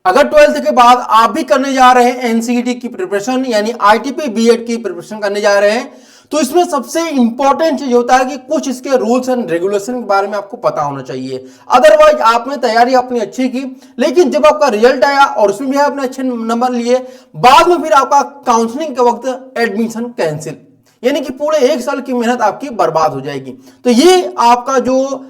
अगर 12th के बाद आप भी करने जा रहे हैं एनसीईटी की प्रिपरेशन यानी आईटीपी बीएड की प्रिपरेशन करने जा रहे हैं, तो इसमें सबसे इंपॉर्टेंट चीज होता है कि कुछ इसके रूल्स एंड रेगुलेशन के बारे में आपको पता होना चाहिए। अदरवाइज आपने तैयारी अपनी अच्छी की, लेकिन जब आपका रिजल्ट आया और उसमें भी आपने अच्छे नंबर लिए, बाद में फिर आपका काउंसलिंग के वक्त एडमिशन कैंसिल, यानी कि पूरे 1 साल की मेहनत आपकी बर्बाद हो जाएगी। तो ये आपका जो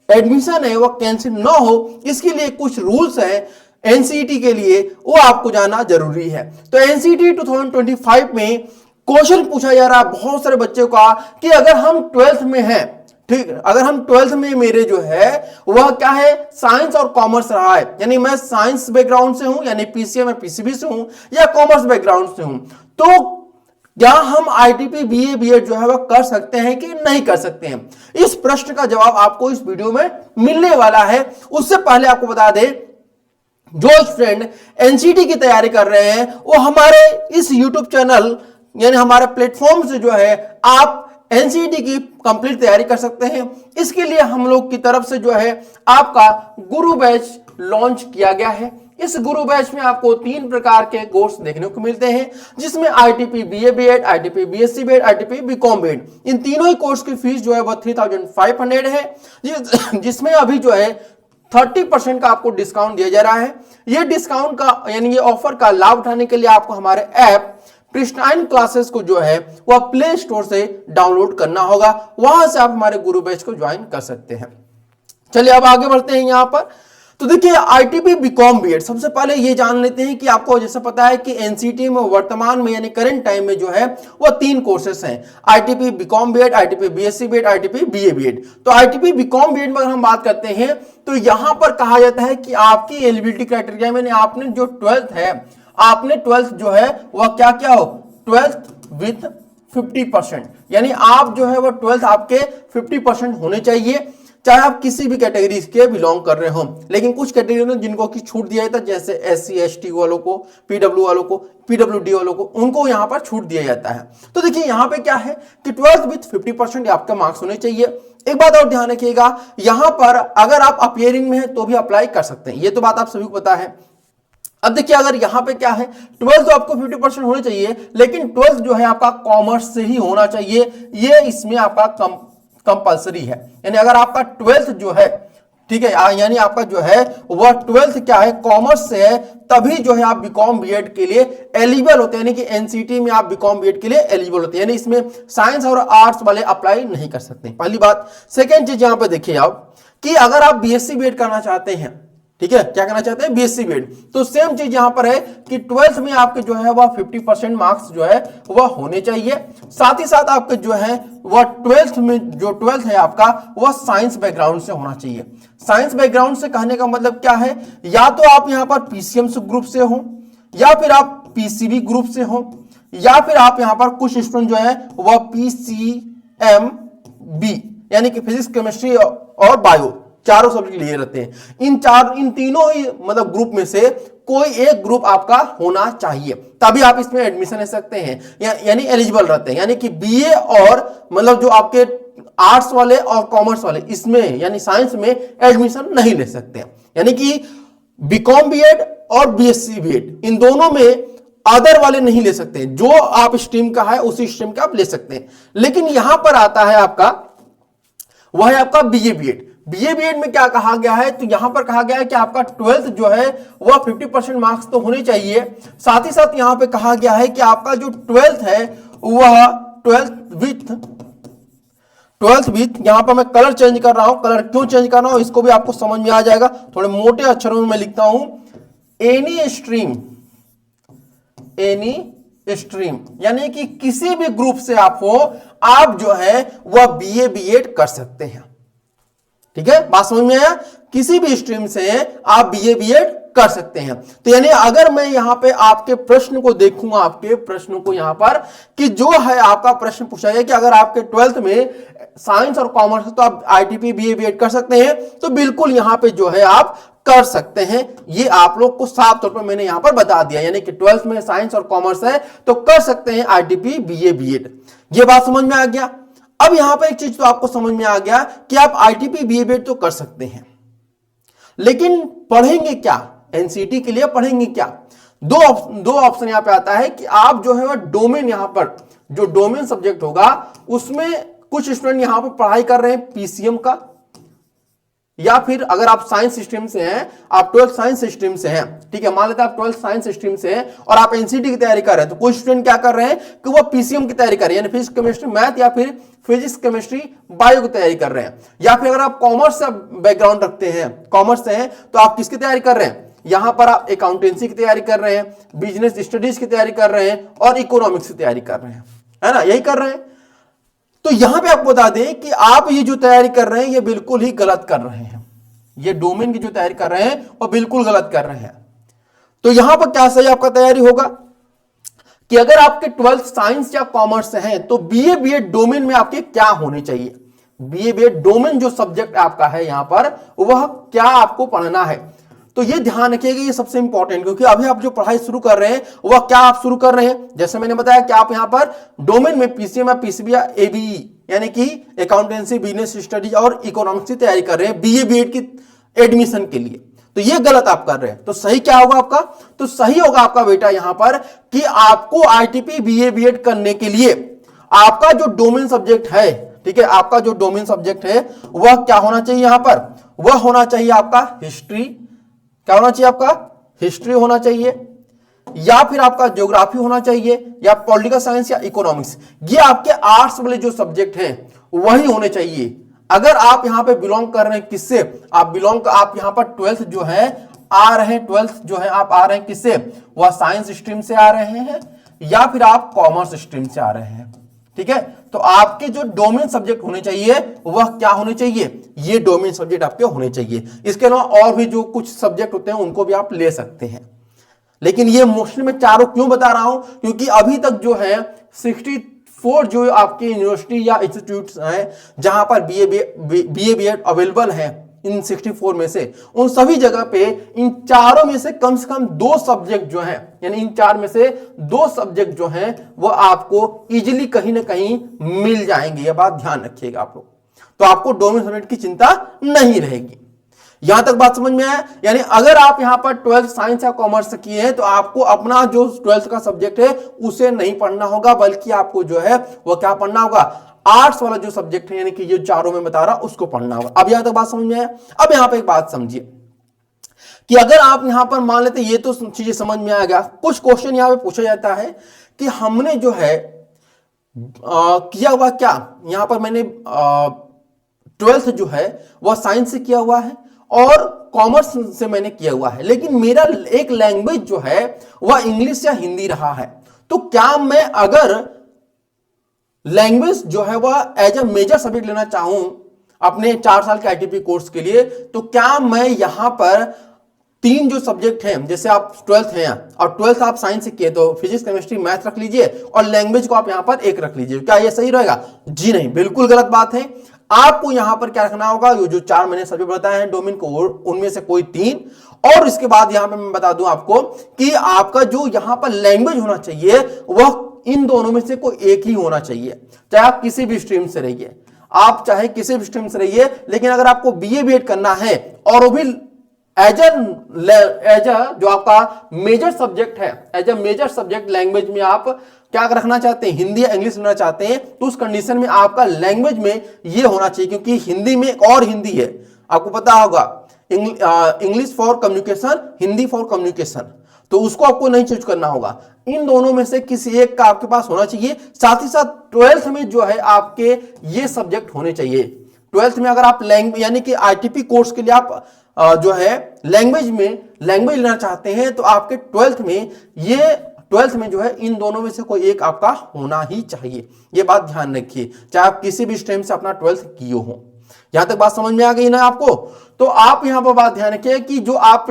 एडमिशन है वह कैंसिल ना हो, इसके लिए कुछ रूल्स है एनसीईटी के लिए, वो आपको जानना जरूरी है। तो एनसीईटी 2025 में क्वेश्चन पूछा जा रहा है बहुत सारे बच्चों का कि अगर हम 12th में हैं, ठीक, अगर हम 12th में मेरे जो है वह क्या है साइंस और कॉमर्स रहा है, यानी मैं साइंस बैकग्राउंड से हूं यानी पीसीएम या पीसीबी से हूं या कॉमर्स बैकग्राउंड से हूं, तो क्या हम आईटीपी बीए बीएड जो है वह कर सकते हैं कि नहीं कर सकते हैं? इस प्रश्न का जवाब आपको इस वीडियो में मिलने वाला है। उससे पहले आपको बता दें, जो स्टूडेंट एनसीईटी की तैयारी कर रहे हैं वो हमारे इस यूट्यूब चैनल यानी हमारे प्लेटफॉर्म से जो है आप एनसीईटी की कंप्लीट तैयारी कर सकते हैं। इसके लिए हम लोग की तरफ से जो है आपका गुरु बैच लॉन्च किया गया है। इस गुरु बैच में आपको 3 प्रकार के कोर्स देखने को मिलते हैं, जिसमें ITP BA BEd, ITP BSc BEd, ITP BCom BEd, इन तीनों ही कोर्स की फीस जो है वह 3500 है, जिसमें अभी जो है 30% का आपको डिस्काउंट दिया जा रहा है। ये डिस्काउंट का यानी ये ऑफर का लाभ उठाने के लिए आपको हमारे ऐप प्रिस्टाइन क्लासेस को जो है वह प्ले स्टोर से डाउनलोड करना होगा, वहां से आप हमारे गुरु बैच को ज्वाइन कर सकते हैं। चलिए अब आगे बढ़ते हैं यहां पर। तो देखिए आईटीपी बीकॉम बीएड, सबसे पहले ये जान लेते हैं कि आपको जैसा पता है कि एनसीईटी में वर्तमान में यानी करंट टाइम में जो है वह 3 कोर्सेस हैं, ITP BCom BEd, ITP BSc BEd, ITP BA BEd. तो आईटीपी बीकॉम बीएड में अगर हम बात करते हैं तो यहां पर कहा जाता है कि आपकी एलिजिबिलिटी क्राइटेरिया में आपने जो 12th है, आपने 12th जो है वह क्या क्या हो 12th विथ 50%, यानी आप जो है वह 12th आपके 50% होने चाहिए, चाहे आप किसी भी कैटेगरी के बिलोंग कर रहे हो। लेकिन कुछ कैटेगरी में जिनको की छूट दिया जाता है, जैसे एससी एसटी वालों को, पीडब्ल्यू वालों को, पीडब्ल्यूडी वालों को, उनको यहां पर छूट दिया जाता है। तो देखिए यहां पे क्या है कि 12th विथ 50% आपके मार्क्स होने चाहिए। एक बात और ध्यान रखिएगा, यहां पर अगर आप अपियरिंग में है तो भी अप्लाई कर सकते हैं, ये तो बात आप सभी को पता है। अब देखिए अगर यहां पे क्या है 12th तो आपको 50% होने चाहिए, लेकिन 12th जो है आपका कॉमर्स से ही होना चाहिए, ये इसमें आपका कंपलसरी है। यानी अगर आपका 12th जो है, ठीक है, यानी आपका जो है वह 12th क्या है कॉमर्स से है, तभी जो है आप बीकॉम बीएड के लिए एलिजिबल होते हैं, यानी कि एनसीईटी में आप बीकॉम बीएड के लिए एलिजिबल होते हैं, यानी इसमें साइंस और आर्ट्स वाले अप्लाई नहीं कर सकते, पहली बात। सेकेंड चीज यहां पर देखिए आप कि अगर आप बीएससी बीएड करना चाहते हैं, ठीक है, क्या करना चाहते हैं बीएससी बीएड, तो सेम चीज यहां पर है कि 12th में आपके जो है वह 50% मार्क्स जो है वह होने चाहिए। साथ ही साथ आपके जो है वह 12th में जो 12th है आपका वह साइंस बैकग्राउंड से होना चाहिए। साइंस बैकग्राउंड से कहने का मतलब क्या है, या तो आप यहां पर पीसीएम ग्रुप से हो, या फिर आप पीसीबी ग्रुप से हो, या फिर आप यहां पर कुछ स्टूडेंट जो है वह पीसीएमबी यानी कि फिजिक्स केमिस्ट्री और बायो चारों सब्जेक्ट लिए रहते हैं। इन तीनों ही मतलब ग्रुप में से कोई एक ग्रुप आपका होना चाहिए, तभी आप इसमें एडमिशन ले सकते हैं, यानी एलिजिबल रहते हैं। यानी कि बीए और मतलब जो आपके आर्ट्स वाले और कॉमर्स वाले इसमें यानी साइंस में एडमिशन नहीं ले सकते हैं। यानी कि बीकॉम बीएड और बीएससी बीएड इन दोनों में अदर वाले नहीं ले सकते हैं, जो आप स्ट्रीम का है उसी स्ट्रीम का आप ले सकते हैं। लेकिन यहां पर आता है आपका वह है आपका बीए बीएड। बीए बीएड में क्या कहा गया है, तो यहां पर कहा गया है कि आपका 12th जो है वह 50% मार्क्स तो होने चाहिए। साथ ही साथ यहां पे कहा गया है कि आपका जो 12th है वह 12th विथ यहां पर मैं कलर चेंज कर रहा हूं, कलर क्यों चेंज कर रहा हूं इसको भी आपको समझ में आ जाएगा, थोड़े मोटे अक्षरों में मैं लिखता हूं, एनी स्ट्रीम यानी कि किसी भी ग्रुप से आप हो, आप जो है वह बीए बीएड कर सकते हैं। ठीक है, बात समझ में आया, किसी भी स्ट्रीम से आप बीए बीएड कर सकते हैं। तो यानी अगर मैं यहां पे आपके प्रश्न को देखूंगा, आपके प्रश्नों को यहां पर कि जो है आपका प्रश्न पूछा है कि अगर आपके 12th में साइंस और कॉमर्स तो आप आईटीपी बीए बीएड कर सकते हैं, तो बिल्कुल यहां पे जो है आप कर सकते हैं। ये आप लोग को साफ तौर पर मैंने यहां पर बता दिया, यानी कि 12th में साइंस और कॉमर्स है तो कर सकते हैं आईटीपी बीए बीएड। ये बात समझ में आ गया। अब यहां पर एक चीज तो आपको समझ में आ गया कि आप आईटीपी बीए बीएड तो कर सकते हैं, लेकिन पढ़ेंगे क्या, एनसीईटी के लिए पढ़ेंगे क्या? दो ऑप्शन यहां पे आता है कि आप जो है वो डोमेन, यहां पर जो डोमेन सब्जेक्ट होगा उसमें कुछ स्टूडेंट यहां पर पढ़ाई कर रहे हैं पीसीएम का, या फिर अगर आप साइंस स्ट्रीम से हैं, आप 12th साइंस स्ट्रीम से हैं, ठीक है, मान लेते हैं आप 12th साइंस स्ट्रीम से हैं और आप एनसीईटी की तैयारी कर रहे हैं, तो कुछ स्टूडेंट क्या कर रहे हैं कि वो पीसीएम की तैयारी कर रहे हैं, यानी फिजिक्स केमिस्ट्री मैथ या फिर फिजिक्स केमिस्ट्री बायो की तैयारी कर रहे हैं, या फिर अगर आप कॉमर्स से बैकग्राउंड रखते हैं, कॉमर्स से हैं, तो आप किसकी तैयारी कर रहे हैं? यहां पर आप अकाउंटेंसी की तैयारी कर रहे हैं, बिजनेस स्टडीज की तैयारी कर रहे हैं और इकोनॉमिक्स की तैयारी कर रहे हैं, है ना, यही कर रहे हैं। तो यहां पे आपको बता दें कि आप ये जो तैयारी कर रहे हैं ये बिल्कुल ही गलत कर रहे हैं, ये डोमेन की जो तैयारी कर रहे हैं वो बिल्कुल गलत कर रहे हैं। तो यहां पर क्या सही आपका तैयारी होगा कि अगर आपके 12th साइंस या कॉमर्स से हैं तो बीए बीएड डोमेन में आपके क्या होने चाहिए, बीए बीएड डोमेन जो सब्जेक्ट आपका है यहां पर वह क्या आपको पढ़ना है। तो ये ध्यान रखिएगा, ये सबसे इंपॉर्टेंट, क्योंकि अभी आप जो पढ़ाई शुरू कर रहे हैं वह क्या आप शुरू कर रहे हैं, जैसे मैंने बताया कि आप यहां पर डोमेन में पीसीएम या पीसीबी या एबीई यानी कि अकाउंटेंसी, बिजनेस स्टडीज और इकोनॉमिक्स की तैयारी कर रहे हैं बीए बीएड की एडमिशन के लिए, तो ये गलत आप कर रहे हैं। तो सही क्या होगा आपका? तो सही होगा आपका बेटा यहां पर कि आपको आईटीपी बीए बीएड करने के लिए आपका जो डोमेन सब्जेक्ट है, ठीक है, आपका जो डोमेन सब्जेक्ट है वह क्या होना चाहिए यहां पर? वह होना चाहिए आपका हिस्ट्री, क्या होना चाहिए आपका? हिस्ट्री होना चाहिए, या फिर आपका ज्योग्राफी होना चाहिए, या पॉलिटिकल साइंस या इकोनॉमिक्स। ये आपके आर्ट्स वाले जो सब्जेक्ट हैं वही होने चाहिए। अगर आप यहां पे बिलोंग कर रहे हैं किससे? आप यहां पर 12th जो है आ रहे हैं, 12th जो है आप आ रहे हैं किससे? वह साइंस स्ट्रीम से आ रहे हैं या फिर आप कॉमर्स स्ट्रीम से आ रहे हैं, ठीक है। तो आपके जो डोमेन सब्जेक्ट होने चाहिए वह क्या होने चाहिए? ये डोमेन सब्जेक्ट आपके होने चाहिए। इसके अलावा और भी जो कुछ सब्जेक्ट होते हैं उनको भी आप ले सकते हैं, लेकिन ये मोस्टली मैं चारों क्यों बता रहा हूं, क्योंकि अभी तक जो है 64 जो आपकी यूनिवर्सिटी या इंस्टीट्यूट्स हैं जहां पर बीए बीएड अवेलेबल है, इन 64 में से उन सभी जगह पे इन चारों में से कम 2 सब्जेक्ट जो हैं, यानी इन 4 में से 2 सब्जेक्ट जो हैं वो आपको इजीली कहीं ना कहीं मिल जाएंगे। यह बात ध्यान रखिएगा आप लोग, तो आपको डोमेन सब्जेक्ट की चिंता नहीं रहेगी। यहां तक बात समझ में आया? यानी अगर आप यहां पर 12th साइंस या कॉमर्स किए हैं तो आपको अपना जो 12th का सब्जेक्ट है उसे नहीं पढ़ना होगा, बल्कि आपको जो है वो क्या पढ़ना होगा? आर्ट्स वाला जो सब्जेक्ट है, यानी कि ये चारों में बता रहा उसको पढ़ना होगा। अब यहां तक बात समझ में आया? अब यहां पर एक बात समझिए कि अगर आप यहां पर मान लेते, ये तो चीजें समझ में आ गया, कुछ क्वेश्चन यहां पे पूछा जाता है कि हमने जो है किया हुआ क्या, यहां पर मैंने 12th जो है वह साइंस से किया हुआ है और कॉमर्स से मैंने किया हुआ है, लेकिन मेरा एक लैंग्वेज जो है वह इंग्लिश या हिंदी रहा है। तो क्या मैं अगर लैंग्वेज जो है वह एज ए मेजर सब्जेक्ट लेना चाहूं अपने 4 साल के आईटीपी कोर्स के लिए, तो क्या मैं यहां पर 3 जो सब्जेक्ट हैं, जैसे आप 12th हैं और 12th आप साइंस से किए तो फिजिक्स केमिस्ट्री मैथ रख लीजिए और लैंग्वेज को आप यहां पर 1 रख लीजिए, क्या यह सही रहेगा? जी नहीं, बिल्कुल गलत बात है। आपको यहां पर क्या रखना होगा? ये जो 4 मैंने सब्जेक्ट बताए हैं डोमेन को, उनमें से कोई 3, और इसके बाद यहां पर मैं बता दूं आपको कि आपका जो यहां पर लैंग्वेज होना चाहिए वह इन दोनों में से कोई एक ही होना चाहिए, चाहे आप किसी भी स्ट्रीम से रहिए, आप चाहे किसी भी स्ट्रीम से रहिए, लेकिन अगर आपको बीए बीएड करना है और वो भी एज जो आपका मेजर सब्जेक्ट है, as a major subject language में आप क्या रखना चाहते हैं, हिंदी या इंग्लिश लेना चाहते हैं, तो उस कंडीशन में आपका लैंग्वेज में ये होना चाहिए, क्योंकि हिंदी में एक और हिंदी है, आपको पता होगा, English for communication, Hindi for communication, तो उसको आपको नहीं चूज करना होगा। इन दोनों में से किसी एक का आपके पास होना चाहिए। साथ ही साथ 12th में जो है आपके ये सब्जेक्ट होने चाहिए। 12th में अगर आप लैंग्वेज यानी कि आईटीपी कोर्स के लिए आप जो है लैंग्वेज लेना चाहते हैं तो आपके 12th में जो है इन दोनों में से कोई एक आपका होना ही चाहिए। ये बात ध्यान रखिए, चाहे आप किसी भी स्ट्रीम से अपना 12th किए हो। यहां तक बात समझ में आ गई ना आपको? तो आप यहां पर बात ध्यान रखिए कि जो आप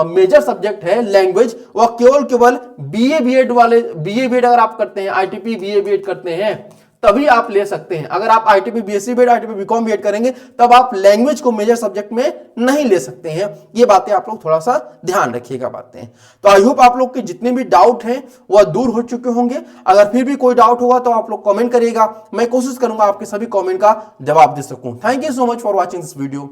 मेजर सब्जेक्ट है लैंग्वेज, वह केवल बीए बीएड अगर आप करते हैं, आईटीपी बीए बीएड करते हैं तभी आप ले सकते हैं। अगर आप ITP BSc BEd, ITP BCom BEd करेंगे तब आप लैंग्वेज को मेजर सब्जेक्ट में नहीं ले सकते हैं। ये बातें आप लोग थोड़ा सा ध्यान रखिएगा बातें। तो आई होप आप लोग के जितने भी डाउट हैं वह दूर हो चुके होंगे। अगर फिर भी कोई डाउट होगा तो आप लोग कमेंट करिएगा, मैं कोशिश करूंगा आपके सभी कमेंट का जवाब दे सकूं। Thank you so much for watching this video.